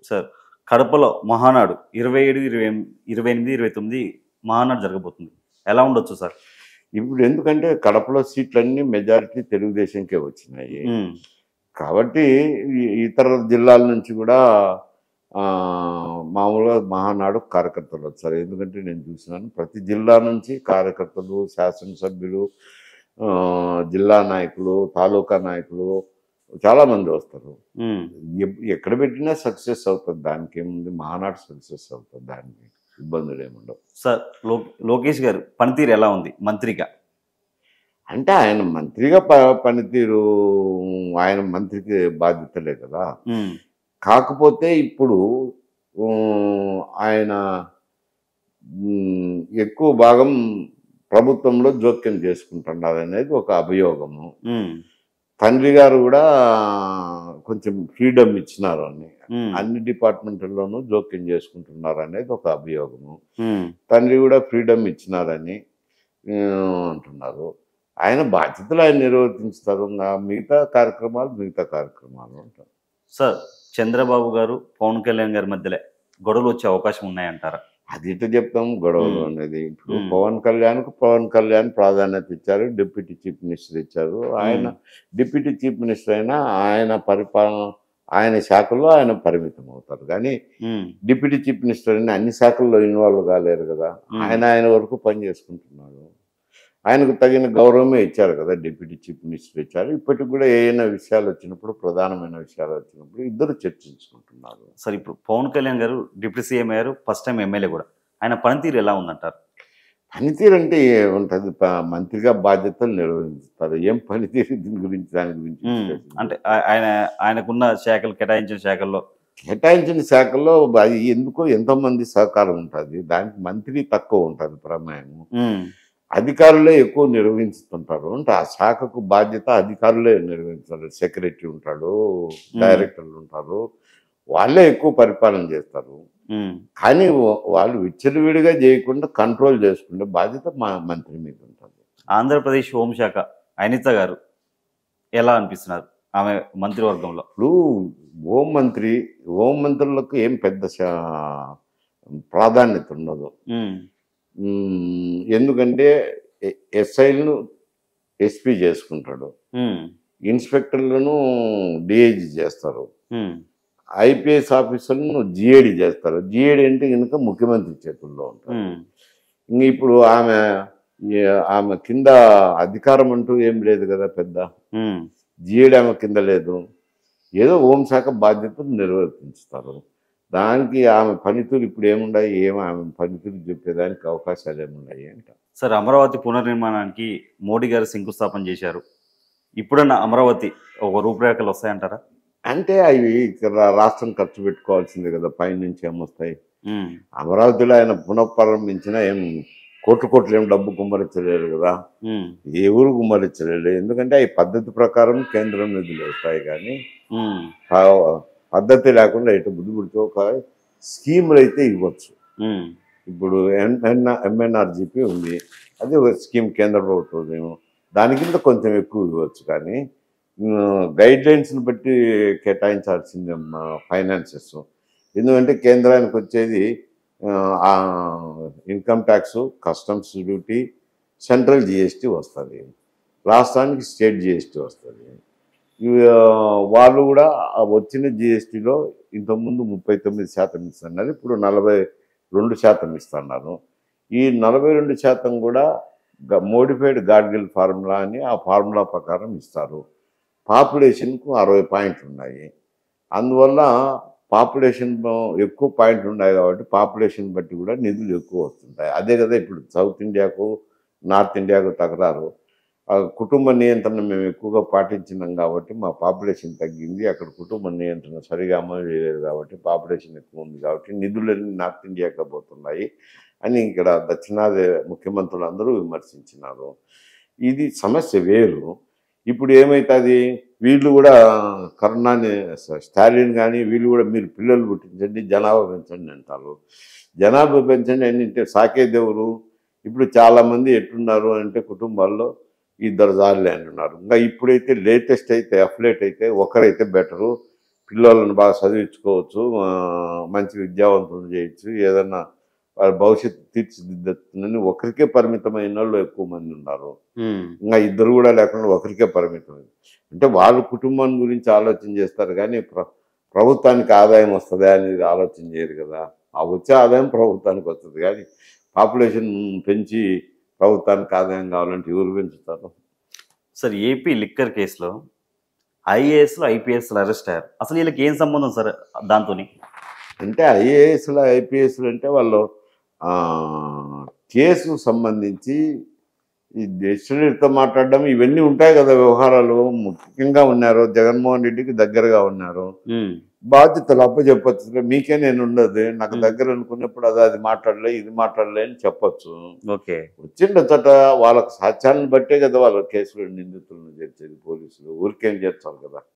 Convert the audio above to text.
Sir కడపలో మహానాడు 27, 28, 29 మహానాడు జరగబోతుంది. ఎలా ఉండొచ్చు సార్? ఇప్పుడు ఎందుకంటే కడపలో సీట్లన్నీ మెజారిటీ తెలుగుదేశంకే వచ్చినాయి. కాబట్టి ఇతర జిల్లాల నుంచి కూడా మామూలుగా మహానాడు కార్యకర్తలు వచ్చారు. ఎందుకంటే నేను చూసినాను ప్రతి జిల్లా నుంచి కార్యకర్తలు, శాసనసభ్యులు, జిల్లా నాయకులు, తాలూకా నాయకులు చాలామంది వస్తారు. ఎక్కడ పెట్టినా సక్సెస్ అవుతుంది, దానికి ఏముంది, మహానాడు సక్సెస్ అవుతుంది, దానికి ఇబ్బందులు ఏముండవు. సార్ లోకేష్ గారు పనితీరు ఎలా ఉంది మంత్రిగా? అంటే ఆయన మంత్రిగా పనితీరు, ఆయన మంత్రికి బాధ్యతలే కదా. కాకపోతే ఇప్పుడు ఆయన ఎక్కువ భాగం ప్రభుత్వంలో జోక్యం చేసుకుంటున్నారు అనేది ఒక అభియోగము. తండ్రి గారు కూడా కొంచెం ఫ్రీడమ్ ఇచ్చినారు అన్ని డిపార్ట్మెంట్లోనూ జోక్యం చేసుకుంటున్నారు అనేది ఒక అభియోగము. తండ్రి కూడా ఫ్రీడమ్ ఇచ్చినారని అంటున్నారు. ఆయన బాధ్యతలు ఆయన నిర్వర్తించుతారు, మిగతా కార్యక్రమాలు అంటారు. సార్ చంద్రబాబు గారు పవన్ కళ్యాణ్ గారి మధ్యలో గొడవలు వచ్చే అవకాశం ఉన్నాయంటారా? అది ఇటు చెప్తాం గొడవలు అనేది. ఇప్పుడు పవన్ కళ్యాణ్ ప్రాధాన్యత ఇచ్చారు, డిప్యూటీ చీఫ్ మినిస్టర్ ఇచ్చారు. ఆయన డిప్యూటీ చీఫ్ మినిస్టర్ అయినా ఆయన పరిపాలన, ఆయన శాఖల్లో ఆయన పరిమితం అవుతారు. కానీ డిప్యూటీ చీఫ్ మినిస్టర్ అయినా అన్ని శాఖల్లో ఇన్వాల్వ్ కాలేరు కదా. ఆయన వరకు పని చేసుకుంటున్నాడు. ఆయనకు తగిన గౌరవమే ఇచ్చారు కదా, డిప్యూటీ చీఫ్ మినిస్టర్ ఇచ్చారు. ఇప్పటికి కూడా ఏమైనా విషయాలు వచ్చినప్పుడు, ప్రధానమైన విషయాలు వచ్చినప్పుడు ఇద్దరు చర్చించుకుంటున్నారు. సార్ ఇప్పుడు పవన్ కళ్యాణ్ గారు డిప్యూటీ సీఎం అయ్యారు, ఫస్ట్ టైం ఎమ్మెల్యే కూడా. ఆయన పనితీరు ఎలా ఉందంటారు? పనితీరు అంటే ఏముంటుంది, మంత్రిగా బాధ్యతలు నిర్వహిస్తారు. ఏం పనితీరు దాని గురించి అంటే ఆయనకున్న శాఖలు, కేటాయించిన శాఖల్లో అది ఎందుకో ఎంతోమంది సహకారం ఉంటుంది, దానికి మంత్రి తక్కువ ఉంటుంది ప్రమేయము. అధికారులే ఎక్కువ నిర్వహిస్తుంటారు. అంటే ఆ శాఖకు బాధ్యత అధికారులే నిర్వహిస్తారు. సెక్రటరీ ఉంటాడు, డైరెక్టర్లు ఉంటారు, వాళ్ళే ఎక్కువ పరిపాలన చేస్తారు. కానీ వాళ్ళు విచ్చలవిడిగా చేయకుండా కంట్రోల్ చేసుకుంటే బాధ్యత మా మంత్రి మీద ఉంటుంది. ఆంధ్రప్రదేశ్ హోంశాఖ అనిత గారు ఎలా అనిపిస్తున్నారు ఆమె మంత్రివర్గంలో? ఇప్పుడు హోంమంత్రులకు ఏం పెద్ద ప్రాధాన్యత ఉండదు. ఎందుకంటే ఎస్ఐలను ఎస్పీ చేసుకుంటాడు, ఇన్స్పెక్టర్లను డిఐజీ చేస్తారు, ఐపీఎస్ ఆఫీసర్లను జిఏడి చేస్తారు. జిఏడి అంటే కనుక ముఖ్యమంత్రి చేతుల్లో ఉంటారు. ఇంక ఇప్పుడు ఆమె కింద అధికారం అంటూ ఏం లేదు కదా, పెద్ద జిఏడి ఆమె కింద లేదు. ఏదో హోంశాఖ బాధ్యతలు నిర్వర్తించుతారు. దానికి ఆమె పనితీరు ఇప్పుడు ఏముండాయి, ఆమె పనితీరు చెప్పేదానికి అవకాశాలు ఏమున్నాయి అంట. సార్ అమరావతి పునర్నిర్మాణానికి మోడీ గారు శంకుస్థాపన చేశారు. ఇప్పుడన్నా అమరావతి ఒక రూపురేఖలు వస్తాయంటారా? అంటే అవి రాష్ట్రం ఖర్చు పెట్టుకోవాల్సిందే కదా, పైనుంచి ఏమొస్తాయి. అమరావతిలో ఆయన పునఃప్రారంభించిన ఏం కోట్లు ఏం డబ్బు గుమ్మరించలేరు కదా, ఏ ఊరు గుమ్మరించలేడు. ఎందుకంటే అవి పద్ధతి ప్రకారం కేంద్రం నిధులు వస్తాయి. కానీ పద్ధతి లేకుండా ఇటు బుద్ధిపుడితో ఒక స్కీములు అయితే ఇవ్వచ్చు. ఇప్పుడు ఎంఎన్ఆర్జీపీ ఉంది, అది ఒక స్కీమ్ కేంద్ర ప్రభుత్వం, దాని కింద కొంచెం ఎక్కువ ఇవ్వచ్చు. కానీ గైడ్ లైన్స్ని బట్టి కేటాయించాల్సిందే ఫైనాన్సెస్. ఎందుకంటే కేంద్రానికి వచ్చేది income tax, customs duty, central GST వస్తుంది, రాష్ట్రానికి స్టేట్ జిఎస్టీ వస్తుంది. వాళ్ళు కూడా వచ్చిన జిఎస్టీలో ఇంతకుముందు 39% ఇస్తున్నారు, ఇప్పుడు 42% ఇస్తున్నారు. ఈ 42% కూడా మోడిఫైడ్ గాడ్గిల్ ఫార్ములా అని ఆ ఫార్ములా ప్రకారం ఇస్తారు. పాపులేషన్కు 60 పాయింట్లు ఉన్నాయి. అందువల్ల పాపులేషన్ ఎక్కువ పాయింట్లు ఉన్నాయి కాబట్టి పాపులేషన్ బట్టి కూడా నిధులు ఎక్కువ వస్తుంటాయి. అదే కదా ఇప్పుడు సౌత్ ఇండియాకు, నార్త్ ఇండియాకు తగరారు. కుటుంబ నియంత్రణ మేము ఎక్కువగా పాటించినాం కాబట్టి మా పాపులేషన్ తగ్గింది, అక్కడ కుటుంబ నియంత్రణ సరిగా అమలు చేయలేదు కాబట్టి పాపులేషన్ ఎక్కువ ఉంది కాబట్టి నిధులన్నీ నార్త్ ఇండియాకి పోతున్నాయి అని ఇక్కడ దక్షిణాది ముఖ్యమంత్రులు అందరూ విమర్శించినారు. ఇది సమస్య వేరు. ఇప్పుడు ఏమవుతుంది, వీళ్ళు కూడా కరుణాని స్టాలిన్ కానీ వీళ్ళు కూడా మీరు పిల్లలు పుట్టించండి, జనాభా పెంచండి అంటారు. జనాభా పెంచండి అంటే సాకేదేవులు. ఇప్పుడు చాలామంది ఎట్లున్నారు అంటే కుటుంబాల్లో 2 జార్లే అంటున్నారు. ఇంకా ఇప్పుడైతే లేటెస్ట్ అయితే అఫ్లేట్ అయితే ఒకరైతే బెటరు, పిల్లలను బాగా చదివించుకోవచ్చు, మంచి విద్యావంతులు చేయొచ్చు, ఏదన్నా వాళ్ళ భవిష్యత్తు తీర్చిదిద్దుతుందని ఒకరికే పరిమితమైన వాళ్ళు ఎక్కువ మంది ఉన్నారు. ఇంకా ఇద్దరు కూడా లేకుండా ఒకరికే పరిమితమైంది. అంటే వాళ్ళ కుటుంబం గురించి ఆలోచన చేస్తారు కానీ ప్రభుత్వానికి ఆదాయం వస్తుందా అనేది ఆలోచన చేయరు కదా. ఆ వచ్చే ఆదాయం ప్రభుత్వానికి వస్తుంది కానీ పాపులేషన్ పెంచి ప్రభుత్వానికి ఆదాయం కావాలంటే ఎవరు పెంచుతారు? సార్ ఏపీ లిక్కర్ కేసులో ఐఏఎస్లు ఐపీఎస్లు అరెస్ట్ అయ్యారు. అసలు వీళ్ళకి ఏం సంబంధం సార్ దాంతో? అంటే ఐఏఎస్లు ఐపీఎస్లు అంటే వాళ్ళు కేసు సంబంధించి ఈ డెస్టినీతో మాట్లాడడం ఇవన్నీ ఉంటాయి కదా వ్యవహారాలు. ముఖ్యంగా ఉన్నారు, జగన్మోహన్ రెడ్డికి దగ్గరగా ఉన్నారు, బాధ్యతలు అప్పచెప్పచ్చు. మీకే నేను ఉండదు, నాకు దగ్గర అనుకున్నప్పుడు అది మాట్లాడలే ఇది మాట్లాడలే అని చెప్పచ్చు. ఓకే, వచ్చిండొచ్చట వాళ్ళకి సాక్ష్యాలను బట్టే కదా వాళ్ళ కేసులు నిందితులను చేర్చేది పోలీసులు, ఊరికేం చేర్చాలి కదా.